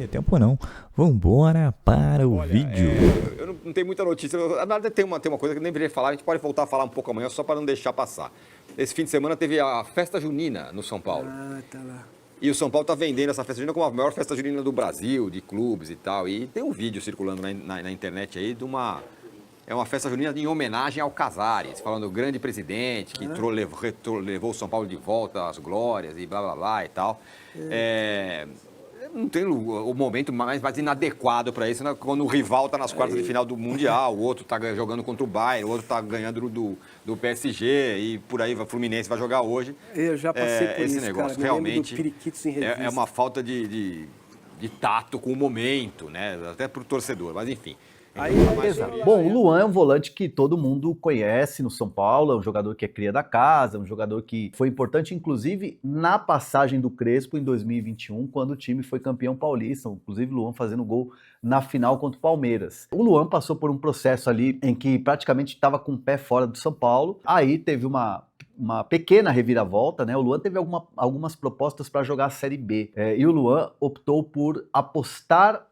perder tempo não. Vambora para o vídeo. Eu não tenho muita notícia. Na verdade, tem uma coisa que eu nem deveria falar. A gente pode voltar a falar um pouco amanhã, só para não deixar passar. Esse fim de semana teve a festa junina no São Paulo. Ah, tá lá. E o São Paulo tá vendendo essa festa junina como a maior festa junina do Brasil, de clubes e tal. E tem um vídeo circulando na internet aí de uma... É uma festa junina em homenagem ao Casares, falando do grande presidente que levou o São Paulo de volta às glórias e blá blá blá e tal. Não tem o momento mais inadequado para isso, né? Quando o rival tá nas quartas de final do Mundial, o outro tá jogando contra o Bayern, o outro tá ganhando do PSG e por aí, o Fluminense vai jogar hoje. Eu já passei por esse isso, negócio. cara. Realmente é uma falta de tato com o momento, né? Até pro torcedor, mas enfim. Aí, beleza. Bom, o Luan é um volante que todo mundo conhece no São Paulo, é um jogador que é cria da casa, um jogador que foi importante, inclusive, na passagem do Crespo em 2021, quando o time foi campeão paulista, inclusive o Luan fazendo gol na final contra o Palmeiras. O Luan passou por um processo ali em que praticamente estava com o pé fora do São Paulo, aí teve uma pequena reviravolta, né? O Luan teve algumas propostas para jogar a Série B, e o Luan optou por apostar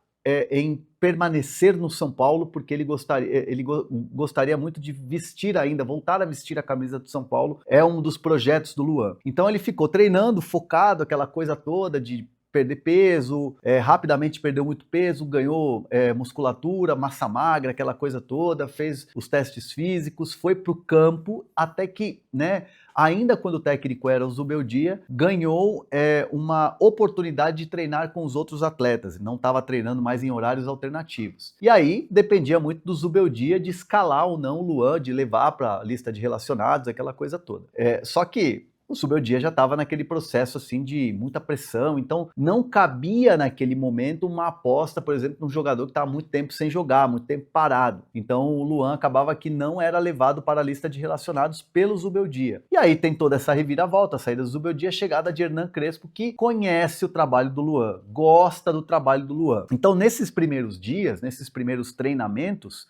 em permanecer no São Paulo, porque ele gostaria muito de vestir ainda, voltar a vestir a camisa do São Paulo, é um dos projetos do Luan. Então ele ficou treinando, focado, aquela coisa toda de perder peso, rapidamente perdeu muito peso, ganhou musculatura, massa magra, aquela coisa toda, fez os testes físicos, foi pro campo, até que, né, ainda quando o técnico era o Zubeldia, ganhou uma oportunidade de treinar com os outros atletas, não estava treinando mais em horários alternativos. E aí dependia muito do Zubeldia de escalar ou não o Luan, de levar para a lista de relacionados, aquela coisa toda. Só que o Zubeldia já estava naquele processo assim de muita pressão, então não cabia naquele momento uma aposta, por exemplo, num jogador que estava muito tempo sem jogar, muito tempo parado. Então o Luan acabava que não era levado para a lista de relacionados pelo Zubeldia. E aí tem toda essa reviravolta, a saída do Zubeldia, a chegada de Hernan Crespo, que conhece o trabalho do Luan, gosta do trabalho do Luan. Então nesses primeiros dias, nesses primeiros treinamentos,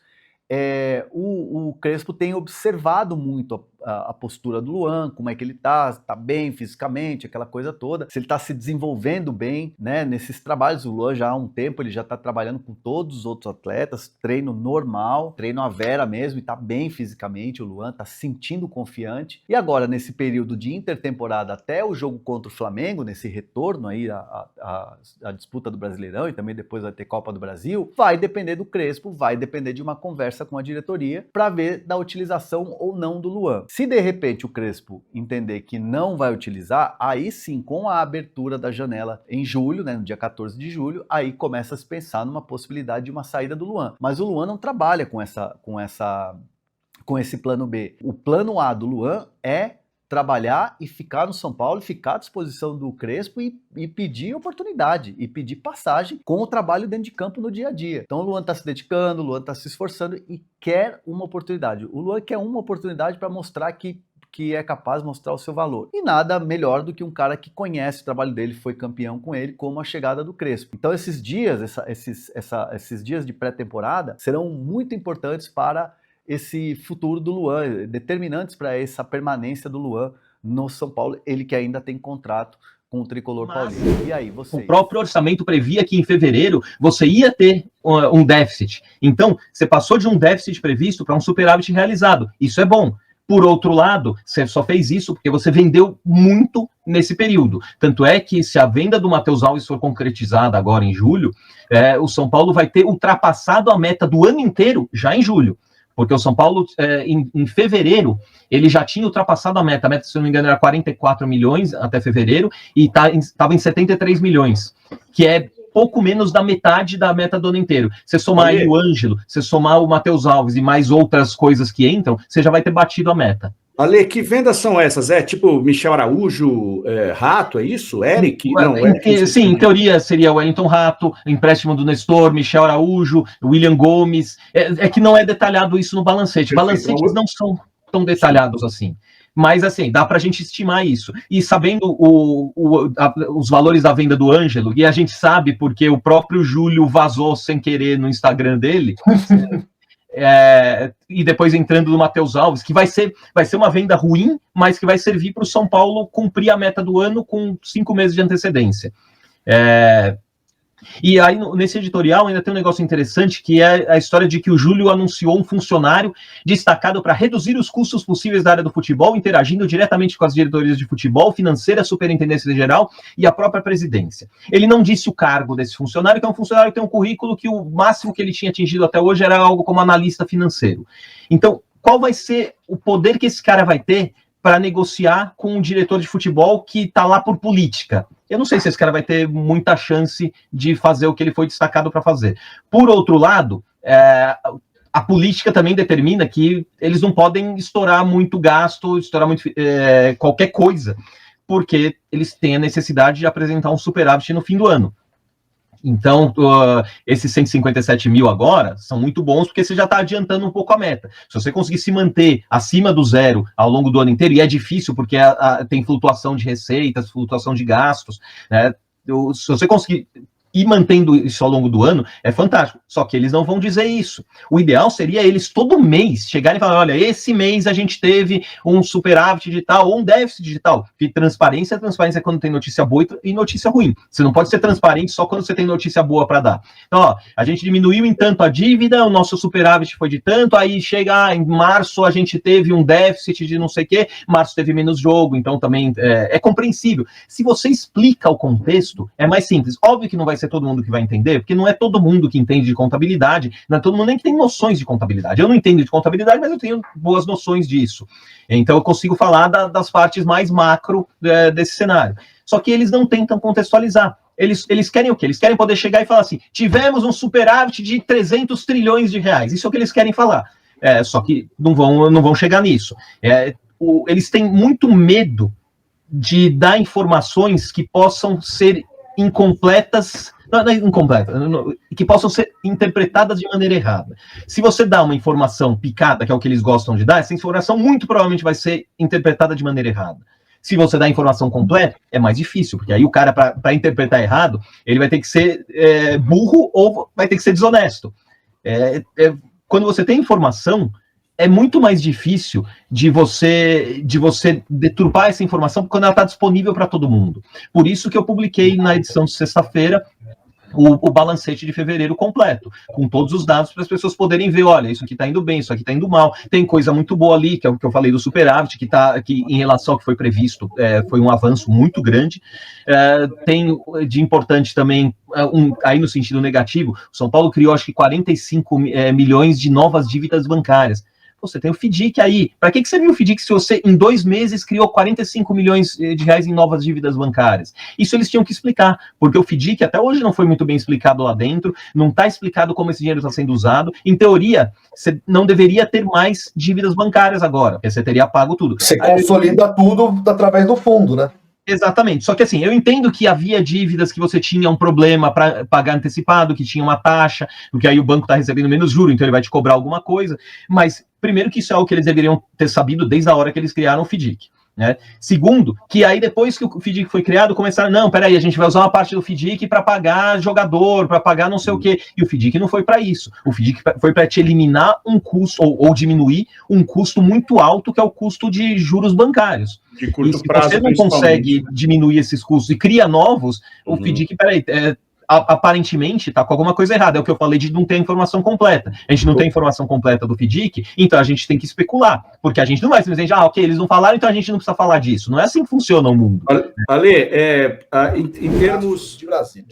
o Crespo tem observado muito a postura do Luan, como é que ele tá bem fisicamente, aquela coisa toda, se ele tá se desenvolvendo bem, né, nesses trabalhos. O Luan já há um tempo, ele já tá trabalhando com todos os outros atletas, treino normal, treino à vera mesmo, e tá bem fisicamente, o Luan tá se sentindo confiante, e agora nesse período de intertemporada até o jogo contra o Flamengo, nesse retorno aí a disputa do Brasileirão, e também depois vai ter Copa do Brasil, vai depender do Crespo, vai depender de uma conversa com a diretoria para ver da utilização ou não do Luan. Se de repente o Crespo entender que não vai utilizar, aí sim, com a abertura da janela em julho, né, no dia 14 de julho, aí começa a se pensar numa possibilidade de uma saída do Luan. Mas o Luan não trabalha com esse plano B. O plano A do Luan é trabalhar e ficar no São Paulo, ficar à disposição do Crespo e pedir oportunidade, e pedir passagem com o trabalho dentro de campo no dia a dia. Então o Luan está se dedicando, o Luan está se esforçando e quer uma oportunidade. O Luan quer uma oportunidade para mostrar que é capaz de mostrar o seu valor. E nada melhor do que um cara que conhece o trabalho dele, foi campeão com ele, como a chegada do Crespo. Então esses dias, esses dias de pré-temporada serão muito importantes para esse futuro do Luan, determinantes para essa permanência do Luan no São Paulo, ele que ainda tem contrato com o tricolor paulista. E aí, vocês? O próprio orçamento previa que em fevereiro você ia ter um déficit. Então, você passou de um déficit previsto para um superávit realizado. Isso é bom. Por outro lado, você só fez isso porque você vendeu muito nesse período. Tanto é que, se a venda do Matheus Alves for concretizada agora em julho, o São Paulo vai ter ultrapassado a meta do ano inteiro já em julho. Porque o São Paulo, em fevereiro, ele já tinha ultrapassado a meta. A meta, se não me engano, era 44 milhões até fevereiro, e estava em 73 milhões, que é pouco menos da metade da meta do ano inteiro. Você somar aí o Ângelo, você somar o Matheus Alves e mais outras coisas que entram, você já vai ter batido a meta. Ale, que vendas são essas? Tipo Michel Araújo, Rato, é isso? Eric? Não, sim, em teoria seria o Wellington Rato, empréstimo do Nestor, Michel Araújo, William Gomes. É que não é detalhado isso no balancete. Balancetes não são tão detalhados assim. Mas, assim, dá para a gente estimar isso. E sabendo os valores da venda do Ângelo, e a gente sabe porque o próprio Júlio vazou sem querer no Instagram dele... e depois entrando no Matheus Alves, que vai ser uma venda ruim, mas que vai servir para o São Paulo cumprir a meta do ano com 5 meses de antecedência. E aí, nesse editorial, ainda tem um negócio interessante, que é a história de que o Júlio anunciou um funcionário destacado para reduzir os custos possíveis da área do futebol, interagindo diretamente com as diretorias de futebol, financeira, superintendência geral e a própria presidência. Ele não disse o cargo desse funcionário, que é um funcionário que tem um currículo que o máximo que ele tinha atingido até hoje era algo como analista financeiro. Então, qual vai ser o poder que esse cara vai ter para negociar com um diretor de futebol que está lá por política? Eu não sei se esse cara vai ter muita chance de fazer o que ele foi destacado para fazer. Por outro lado, a política também determina que eles não podem estourar muito gasto, estourar muito qualquer coisa, porque eles têm a necessidade de apresentar um superávit no fim do ano. Então, esses 157 mil agora são muito bons, porque você já está adiantando um pouco a meta. Se você conseguir se manter acima do zero ao longo do ano inteiro, e é difícil porque tem flutuação de receitas, flutuação de gastos, né? Se você conseguir ir mantendo isso ao longo do ano, é fantástico. Só que eles não vão dizer isso. O ideal seria eles todo mês chegarem e falar, olha, esse mês a gente teve um superávit de tal, ou um déficit de tal. Porque transparência é quando tem notícia boa e notícia ruim. Você não pode ser transparente só quando você tem notícia boa para dar. Então, ó, a gente diminuiu em tanto a dívida, o nosso superávit foi de tanto, aí chega em março a gente teve um déficit de não sei o quê, março teve menos jogo, então também é compreensível. Se você explica o contexto, é mais simples. Óbvio que não vai ser todo mundo que vai entender, porque não é todo mundo que entende de contabilidade, não é todo mundo nem que tem noções de contabilidade. Eu não entendo de contabilidade, mas eu tenho boas noções disso. Então eu consigo falar das partes mais macro desse cenário. Só que eles não tentam contextualizar. Eles querem o quê? Eles querem poder chegar e falar assim, tivemos um superávit de 300 trilhões de reais. Isso é o que eles querem falar. Só que não vão chegar nisso. Eles têm muito medo de dar informações que possam ser incompletas, que possam ser interpretadas de maneira errada. Se você dá uma informação picada, que é o que eles gostam de dar, essa informação muito provavelmente vai ser interpretada de maneira errada. Se você dá a informação completa, é mais difícil, porque aí o cara, para interpretar errado, ele vai ter que ser burro ou vai ter que ser desonesto. Quando você tem informação, é muito mais difícil de você deturpar essa informação quando ela está disponível para todo mundo. Por isso que eu publiquei na edição de sexta-feira o balancete de fevereiro completo, com todos os dados para as pessoas poderem ver, olha, isso aqui está indo bem, isso aqui está indo mal, tem coisa muito boa ali, que é o que eu falei do superávit, que em relação ao que foi previsto, foi um avanço muito grande. Tem de importante também, aí no sentido negativo, o São Paulo criou acho que 45 milhões de novas dívidas bancárias. Você tem o FDIC aí. Para que serviu o FDIC se você, em 2 meses, criou 45 milhões de reais em novas dívidas bancárias? Isso eles tinham que explicar, porque o FDIC até hoje não foi muito bem explicado lá dentro, não está explicado como esse dinheiro está sendo usado. Em teoria, você não deveria ter mais dívidas bancárias agora, porque você teria pago tudo. Você consolida tudo através do fundo, né? Exatamente, só que assim, eu entendo que havia dívidas que você tinha um problema para pagar antecipado, que tinha uma taxa, porque aí o banco está recebendo menos juro, então ele vai te cobrar alguma coisa, mas primeiro que isso é algo que eles deveriam ter sabido desde a hora que eles criaram o FDIC. Né? Segundo, que aí depois que o FDIC foi criado, começaram, não, peraí, a gente vai usar uma parte do FDIC para pagar jogador, para pagar não sei o quê, e o FDIC não foi para isso, o FDIC foi para te eliminar um custo, ou diminuir um custo muito alto, que é o custo de juros bancários. De curto e se prazo, você não consegue diminuir esses custos e cria novos, o FDIC, peraí, aparentemente está com alguma coisa errada, é o que eu falei de não ter a informação completa. A gente não tem a informação completa do FDIC, então a gente tem que especular, porque a gente não vai simplesmente, ok, eles não falaram, então a gente não precisa falar disso. Não é assim que funciona o mundo. Ale, em termos de Brasil,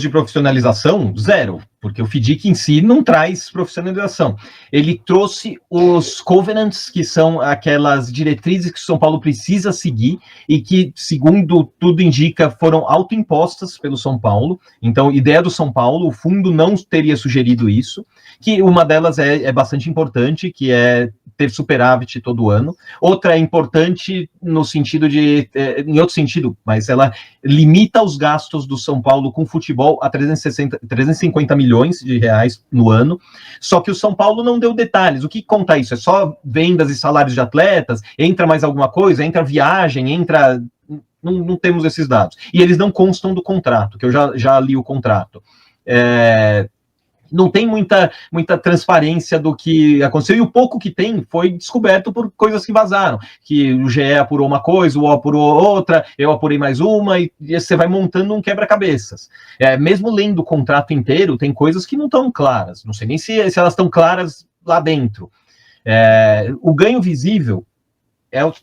de profissionalização, zero, porque o FDIC em si não traz profissionalização. Ele trouxe os covenants, que são aquelas diretrizes que o São Paulo precisa seguir e que, segundo tudo indica, foram autoimpostas pelo São Paulo. Então, ideia do São Paulo, o fundo não teria sugerido isso, que uma delas é bastante importante, que é ter superávit todo ano. Outra é importante no sentido de, em outro sentido, mas ela limita os gastos do São Paulo com futebol a 350 milhões de reais no ano, só que o São Paulo não deu detalhes. O que conta isso? É só vendas e salários de atletas? Entra mais alguma coisa? Entra viagem? Entra... Não temos esses dados. E eles não constam do contrato, que eu já li o contrato. não tem muita transparência do que aconteceu, e o pouco que tem foi descoberto por coisas que vazaram, que o GE apurou uma coisa, o O apurou outra, eu apurei mais uma, e você vai montando um quebra-cabeças. Mesmo lendo o contrato inteiro, tem coisas que não estão claras, não sei nem se elas estão claras lá dentro. O ganho visível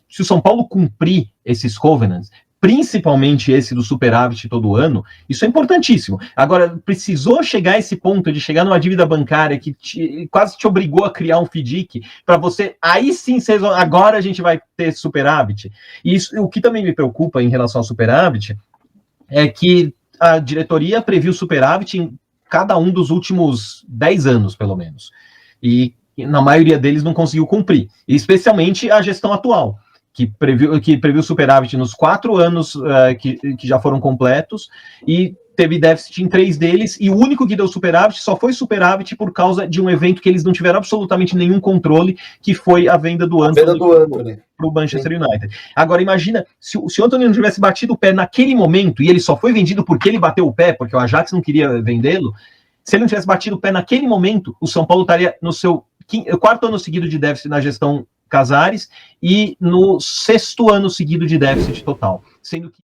se o São Paulo cumprir esses covenants, principalmente esse do superávit todo ano, isso é importantíssimo. Agora, precisou chegar a esse ponto de chegar numa dívida bancária que quase te obrigou a criar um FDIC para você, aí sim, agora a gente vai ter superávit. E isso, o que também me preocupa em relação ao superávit é que a diretoria previu superávit em cada um dos últimos 10 anos, pelo menos. E na maioria deles não conseguiu cumprir, especialmente a gestão atual, que previu superávit nos 4 anos que já foram completos, e teve déficit em 3 deles, e o único que deu superávit só foi superávit por causa de um evento que eles não tiveram absolutamente nenhum controle, que foi a venda do Antony para o Manchester United. Agora, imagina, se o Antony não tivesse batido o pé naquele momento, e ele só foi vendido porque ele bateu o pé, porque o Ajax não queria vendê-lo, se ele não tivesse batido o pé naquele momento, o São Paulo estaria no seu 4º ano seguido de déficit na gestão Casares e no 6º ano seguido de déficit total, sendo que